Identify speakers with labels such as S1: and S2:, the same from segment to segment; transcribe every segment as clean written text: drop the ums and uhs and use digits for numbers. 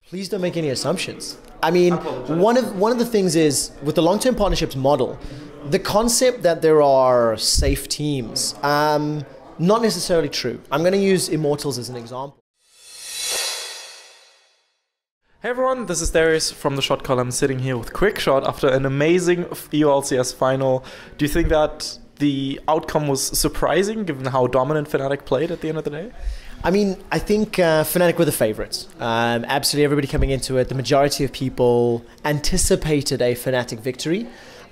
S1: Please don't make any assumptions. I mean, one of the things is with the long-term partnerships model, the concept that there are safe teams, not necessarily true. I'm going to use Immortals as an example.
S2: Hey everyone, this is Darius from the Shotcaller. I'm sitting here with Quickshot after an amazing EULCS final. Do you think that the outcome was surprising given how dominant Fnatic played at the end of the day?
S1: I mean, I think Fnatic were the favorites. Absolutely everybody coming into it, the majority of people anticipated a Fnatic victory.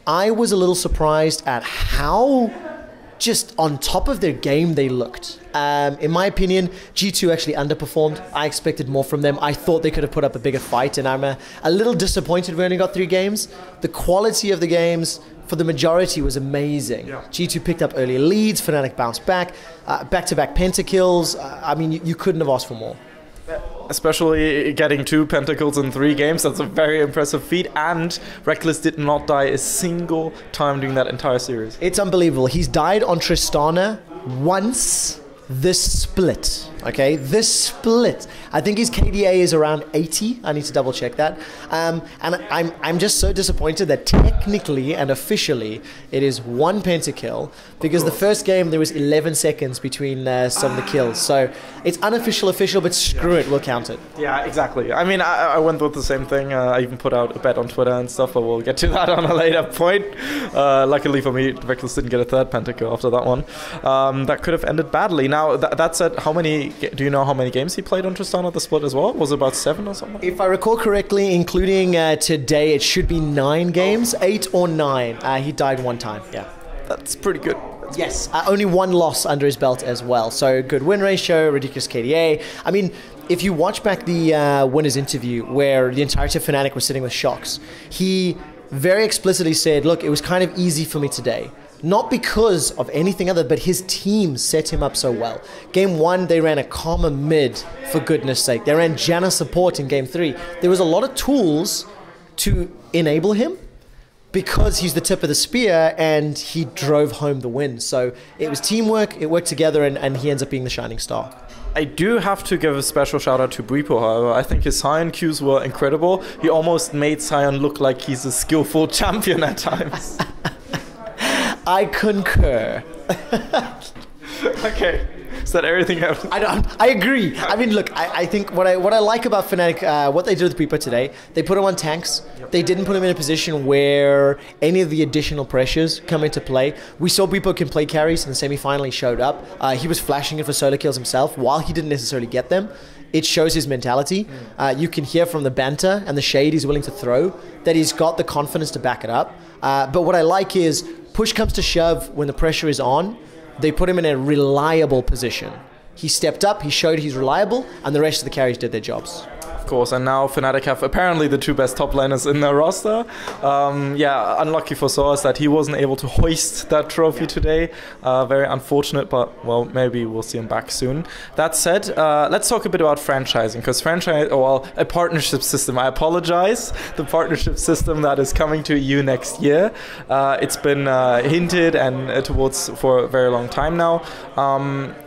S1: I was a little surprised at how just on top of their game they looked. In my opinion, G2 actually underperformed. I expected more from them. I thought they could have put up a bigger fight, and I'm a little disappointed we only got 3 games. The quality of the games for the majority was amazing. Yeah. G2 picked up early leads, Fnatic bounced back, back-to-back pentakills. I mean, you couldn't have asked for more.
S2: Especially getting 2 pentakills in 3 games, that's a very impressive feat, and Reckless did not die a single time during that entire series.
S1: It's unbelievable. He's died on Tristana once this split, okay? This split. I think his KDA is around 80. I need to double check that. And I'm just so disappointed that technically and officially it is 1 pentakill, because the first game there was 11 seconds between some of the kills. So it's unofficial, official, but screw it, we'll count it.
S2: Yeah, exactly. I mean, I went with the same thing. I even put out a bet on Twitter and stuff, but we'll get to that on a later point. Luckily for me, Reckless didn't get a 3rd pentakill after that one. That could have ended badly. Now, that said, do you know how many games he played on Tristana at the split as well? Was it about 7 or something?
S1: If I recall correctly, including today, it should be 9 games, 8 or 9. He died 1 time, yeah.
S2: That's pretty good.
S1: Yes, only 1 loss under his belt as well. So good win ratio, ridiculous KDA. I mean, if you watch back the winner's interview where the entirety of Fnatic was sitting with Shocks, he very explicitly said, look, it was kind of easy for me today. Not because of anything other, but his team set him up so well. Game 1, they ran a Karma mid, for goodness sake. They ran Janna support in Game 3. There was a lot of tools to enable him because he's the tip of the spear, and he drove home the win. So it was teamwork, it worked together, and he ends up being the shining star.
S2: I do have to give a special shout out to Bripo, however. I think his Sion Qs were incredible. He almost made Sion look like he's a skillful champion at times.
S1: I concur.
S2: Okay. Is that everything else?
S1: I agree. I mean, look, I think what I like about Fnatic, what they did with Bripo today, they put him on tanks. Yep. They didn't put him in a position where any of the additional pressures come into play. We saw Bripo can play carries in the semi-final. He showed up. He was flashing it for solo kills himself while he didn't necessarily get them. It shows his mentality. You can hear from the banter and the shade he's willing to throw that he's got the confidence to back it up. But what I like is push comes to shove when the pressure is on, they put him in a reliable position. He stepped up, he showed he's reliable, and the rest of the carries did their jobs. Of
S2: course, and now Fnatic have apparently the 2 best top laners in their roster. Yeah, unlucky for Source that he wasn't able to hoist that trophy today. Very unfortunate, but well, maybe we'll see him back soon. That said, let's talk a bit about franchising, because a partnership system. I apologize. The partnership system that is coming to EU next year. It's been hinted and towards for a very long time now.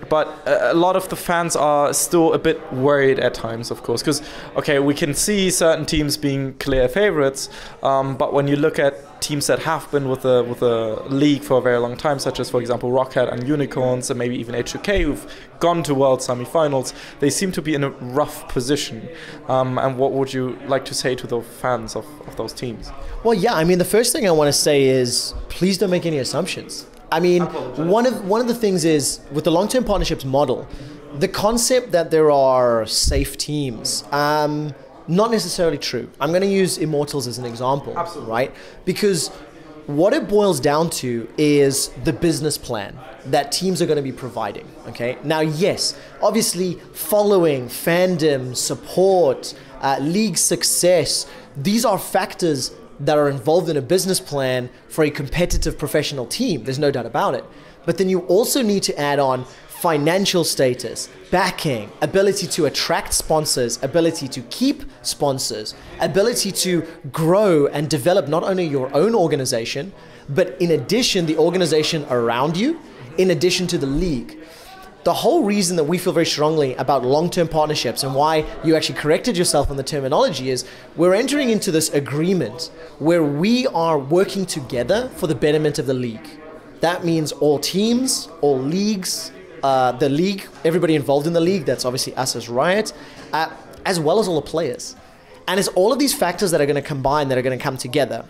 S2: But a lot of the fans are still a bit worried at times, of course, because okay, we can see certain teams being clear favorites, but when you look at teams that have been with the league for a very long time, such as, for example, Rocket and Unicorns, and maybe even xPeke, who've gone to World Semi-Finals, they seem to be in a rough position. And what would you like to say to the fans of those teams?
S1: Well, yeah, I mean, the first thing I want to say is please don't make any assumptions. I mean, one of the things is with the long-term partnerships model, the concept that there are safe teams, not necessarily true. I'm going to use Immortals as an example. Absolutely. Right? Because what it boils down to is the business plan that teams are going to be providing. Okay. Now, yes, obviously, following, fandom, support, league success, these are factors that are involved in a business plan for a competitive professional team. There's no doubt about it. But then you also need to add on financial status, backing, ability to attract sponsors, ability to keep sponsors, ability to grow and develop not only your own organization, but in addition, the organization around you, in addition to the league. the whole reason that we feel very strongly about long-term partnerships and why you actually corrected yourself on the terminology is we're entering into this agreement where we are working together for the betterment of the league. That means all teams, all leagues, the league, everybody involved in the league, that's obviously us as Riot, as well as all the players. And it's all of these factors that are going to combine, that are going to come together.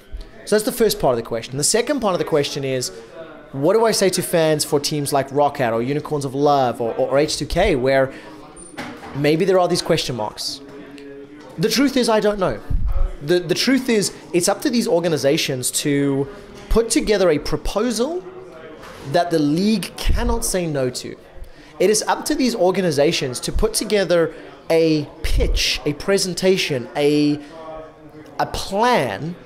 S1: So that's the first part of the question. The second part of the question is, what do I say to fans for teams like Roccat or Unicorns of Love or H2K, where maybe there are these question marks? The truth is, I don't know. The truth is, it's up to these organizations to put together a proposal that the league cannot say no to. It is up to these organizations to put together a pitch, a presentation, a plan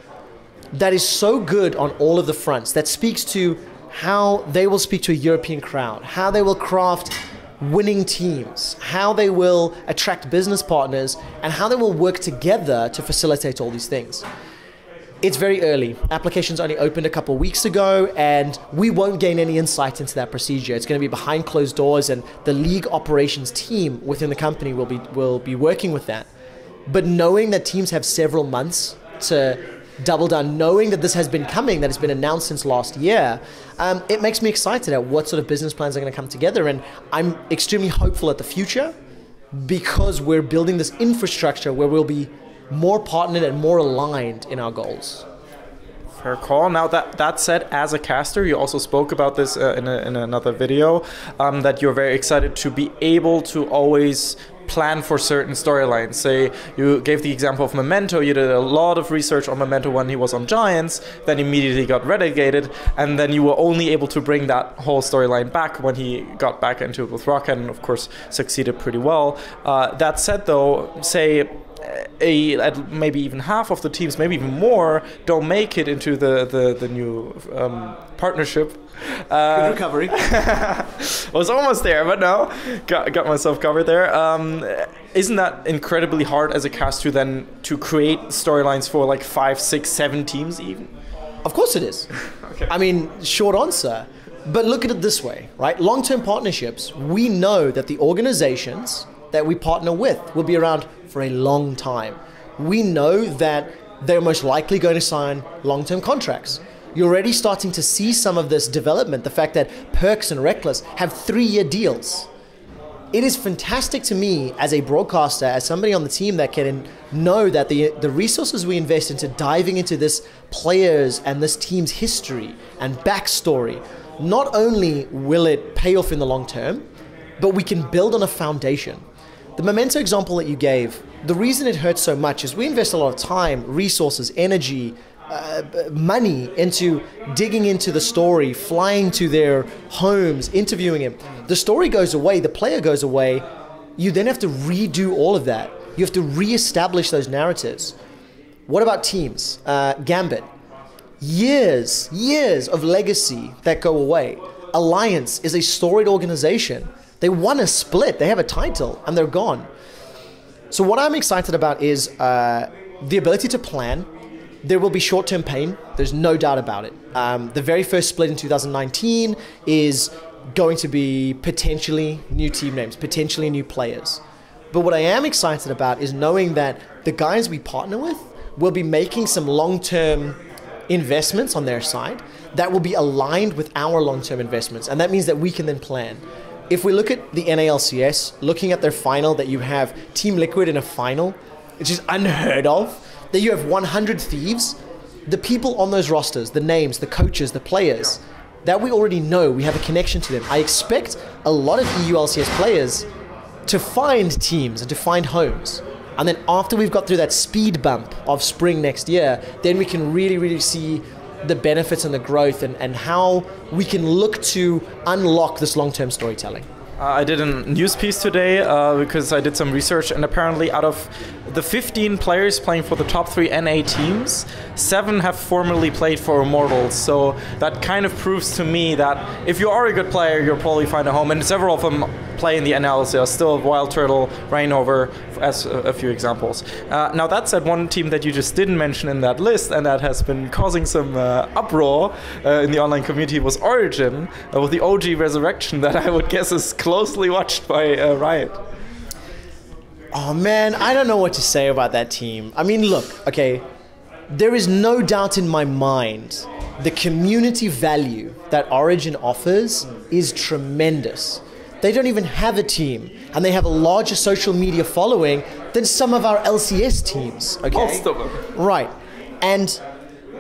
S1: that is so good on all of the fronts, that speaks to how they will speak to a European crowd, how they will craft winning teams, how they will attract business partners, and how they will work together to facilitate all these things. It's very early. Applications only opened a couple of weeks ago, and we won't gain any insight into that procedure. It's going to be behind closed doors, and the league operations team within the company will be working with that. But knowing that teams have several months to double down, knowing that this has been coming, that it's been announced since last year, it makes me excited at what sort of business plans are going to come together. And I'm extremely hopeful at the future because we're building this infrastructure where we'll be more partnered and more aligned in our goals.
S2: Fair call. Now that said, as a caster, you also spoke about this in another video, that you're very excited to be able to always plan for certain storylines. Say you gave the example of Memento. You did a lot of research on Memento when he was on Giants, then immediately got relegated, and then you were only able to bring that whole storyline back when he got back into it with Rocket, and of course succeeded pretty well. That said though, say maybe even half of the teams, maybe even more, don't make it into the new partnership.
S1: Good recovery.
S2: I was almost there, but no, got myself covered there. Isn't that incredibly hard as a caster then to create storylines for like 5, 6, 7 teams even?
S1: Of course it is. Okay. I mean, short answer. But look at it this way, right? Long-term partnerships, we know that the organizations that we partner with will be around for a long time. We know that they're most likely going to sign long-term contracts. You're already starting to see some of this development, the fact that Perks and Reckless have 3-year deals. It is fantastic to me as a broadcaster, as somebody on the team that can know that the resources we invest into diving into this players and this team's history and backstory, not only will it pay off in the long term, but we can build on a foundation. The Memento example that you gave, the reason it hurts so much is we invest a lot of time, resources, energy, money into digging into the story, flying to their homes, interviewing him. The story goes away, the player goes away. You then have to redo all of that. You have to reestablish those narratives. What about teams? Gambit. Years of legacy that go away. Alliance is a storied organization. They won a split, they have a title, and they're gone. So what I'm excited about is the ability to plan. There will be short-term pain, there's no doubt about it. The very first split in 2019 is going to be potentially new team names, potentially new players. But what I am excited about is knowing that the guys we partner with will be making some long-term investments on their side that will be aligned with our long-term investments. And that means that we can then plan. If we look at the NALCS, looking at their final, that you have Team Liquid in a final, which is unheard of, that you have 100 Thieves, the people on those rosters, the names, the coaches, the players, that we already know, we have a connection to them. I expect a lot of EU LCS players to find teams and to find homes. And then after we've got through that speed bump of spring next year, then we can really see the benefits and the growth and how we can look to unlock this long-term storytelling.
S2: I did a news piece today because I did some research, and apparently out of the 15 players playing for the top 3 NA teams, 7 have formerly played for Immortals. So that kind of proves to me that if you are a good player, you'll probably find a home, and several of them play in the NLCS, still Wild Turtle, Rainover, as a few examples. Now that said, one team that you just didn't mention in that list, and that has been causing some uproar in the online community, was Origen, with the OG Resurrection that I would guess is closely watched by Riot.
S1: Oh man, I don't know what to say about that team. I mean, look, okay, there is no doubt in my mind the community value that Origen offers is tremendous. They don't even have a team, and they have a larger social media following than some of our LCS teams. Okay?
S2: Most of them.
S1: Right. And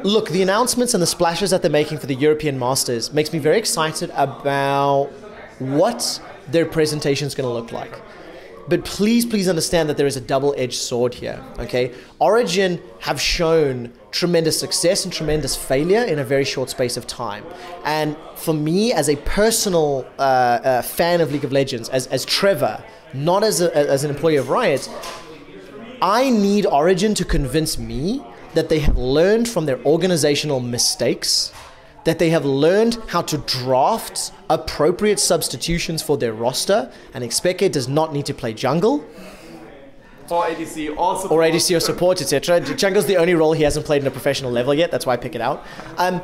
S1: look, the announcements and the splashes that they're making for the European Masters makes me very excited about what their presentation is going to look like. But please understand that there is a double-edged sword here, okay? Origen have shown tremendous success and tremendous failure in a very short space of time. And for me, as a personal fan of League of Legends, as Trevor, not as an employee of Riot, I need Origen to convince me that they have learned from their organizational mistakes, that they have learned how to draft appropriate substitutions for their roster, and xPeke does not need to play jungle.
S2: Or ADC
S1: or support, etc. Jungle's the only role he hasn't played in a professional level yet, that's why I pick it out. And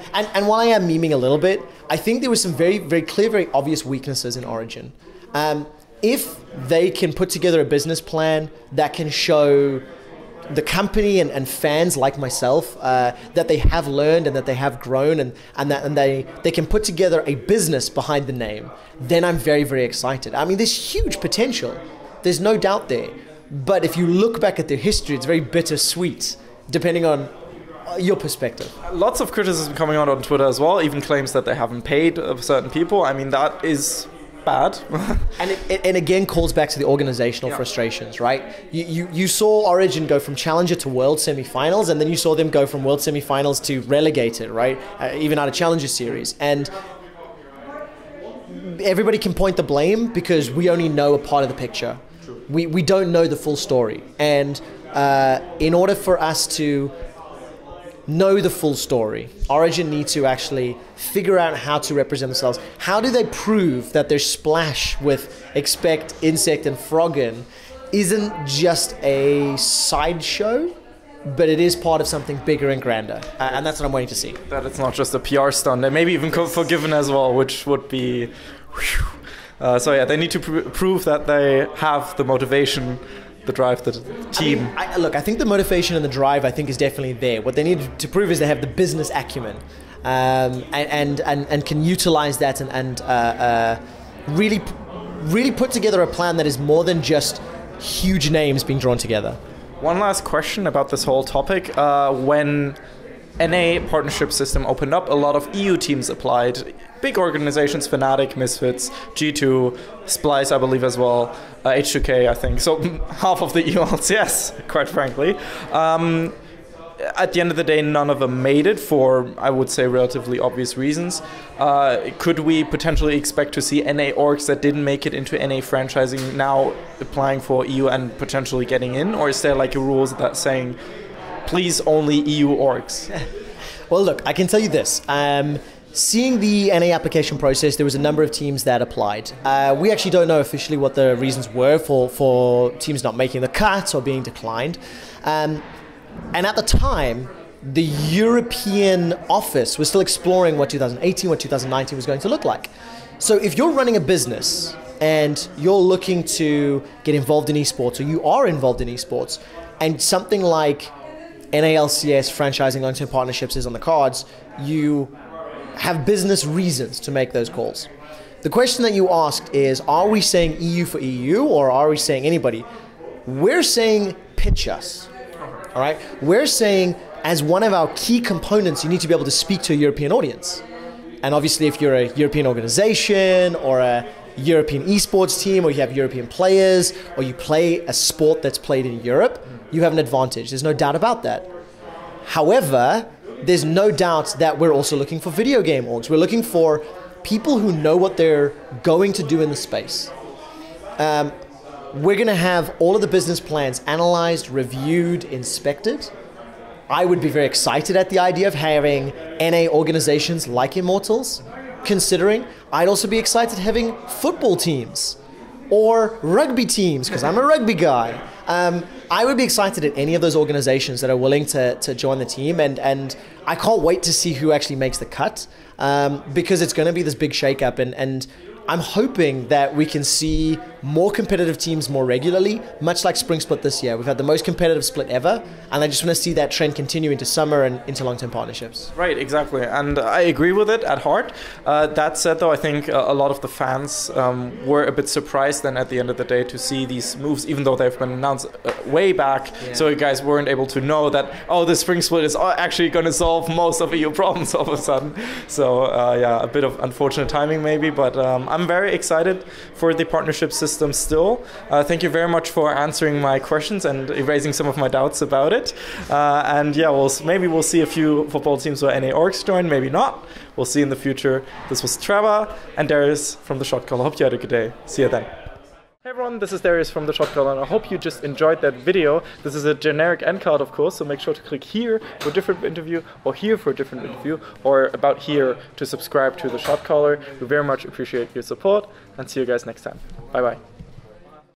S1: while I am memeing a little bit, I think there were some very, very clear, very obvious weaknesses in Origen. If they can put together a business plan that can show the company and fans like myself that they have learned and that they have grown and they can put together a business behind the name, then I'm very, very excited. I mean, there's huge potential. There's no doubt there. But if you look back at their history, it's very bittersweet, depending on your perspective.
S2: Lots of criticism coming out on Twitter as well, even claims that they haven't paid certain people. I mean, that is bad.
S1: And it again calls back to the organizational frustrations, right? You saw Origen go from Challenger to World semifinals, and then you saw them go from World semifinals to relegated, right? Even out of Challenger Series. And everybody can point the blame because we only know a part of the picture. We don't know the full story. And in order for us to know the full story, Origen need to actually figure out how to represent themselves. How do they prove that their splash with xPeke, Insect, and Froggen isn't just a sideshow, but it is part of something bigger and grander? And that's what I'm waiting to see.
S2: That it's not just a PR stunt, and maybe even forgiven as well, which would be... so yeah, they need to prove that they have the motivation, the drive, the team.
S1: I mean, look, I think the motivation and the drive, I think, is definitely there. What they need to prove is they have the business acumen and can utilize that and really put together a plan that is more than just huge names being drawn together.
S2: One last question about this whole topic. When NA partnership system opened up, a lot of EU teams applied. Big organizations, Fnatic, Misfits, G2, Splice, I believe as well, H2K, I think. So half of the EU LCS, quite frankly. At the end of the day, none of them made it for, I would say, relatively obvious reasons. Could we potentially expect to see NA orgs that didn't make it into NA franchising now applying for EU and potentially getting in? Or is there like a rules that saying, please only EU orgs?
S1: Well, look, I can tell you this. Seeing the NA application process, there was a number of teams that applied. We actually don't know officially what the reasons were for teams not making the cut or being declined. And at the time, the European office was still exploring what 2018, what 2019 was going to look like. So if you're running a business and you're looking to get involved in esports, or you are involved in esports, and something like NALCS franchising long-term partnerships is on the cards, you have business reasons to make those calls. The question that you asked is, are we saying EU for EU, or are we saying anybody? We're saying pitch us, all right? We're saying as one of our key components, you need to be able to speak to a European audience. And obviously if you're a European organization or a European esports team, or you have European players, or you play a sport that's played in Europe, you have an advantage. There's no doubt about that. However, there's no doubt that we're also looking for video game orgs. We're looking for people who know what they're going to do in the space. We're going to have all of the business plans analyzed, reviewed, inspected. I would be very excited at the idea of having NA organizations like Immortals considering. I'd also be excited having football teams or rugby teams, because I'm a rugby guy. I would be excited at any of those organizations that are willing to join the team, and I can't wait to see who actually makes the cut, because it's going to be this big shakeup, and I'm hoping that we can see more competitive teams more regularly, much like Spring Split this year. We've had the most competitive split ever, and I just want to see that trend continue into summer and into long-term partnerships.
S2: Right, exactly, and I agree with it at heart. That said, though, I think a lot of the fans were a bit surprised then at the end of the day to see these moves, even though they've been announced way back, so you guys weren't able to know that, oh, the Spring Split is actually going to solve most of EU problems all of a sudden. So, yeah, a bit of unfortunate timing maybe, but I'm very excited for the partnership system still. Thank you very much for answering my questions and erasing some of my doubts about it. And yeah, maybe we'll see a few football teams or NA orgs join, maybe not. We'll see in the future. This was Trevor and Darius from the Shotcaller. Hope you had a good day. See you then. Hey everyone, this is Darius from the Shotcaller, and I hope you just enjoyed that video. This is a generic end card, of course, so make sure to click here for a different interview, or here for a different interview, or about here to subscribe to the Shotcaller. We very much appreciate your support, and see you guys next time. Bye bye.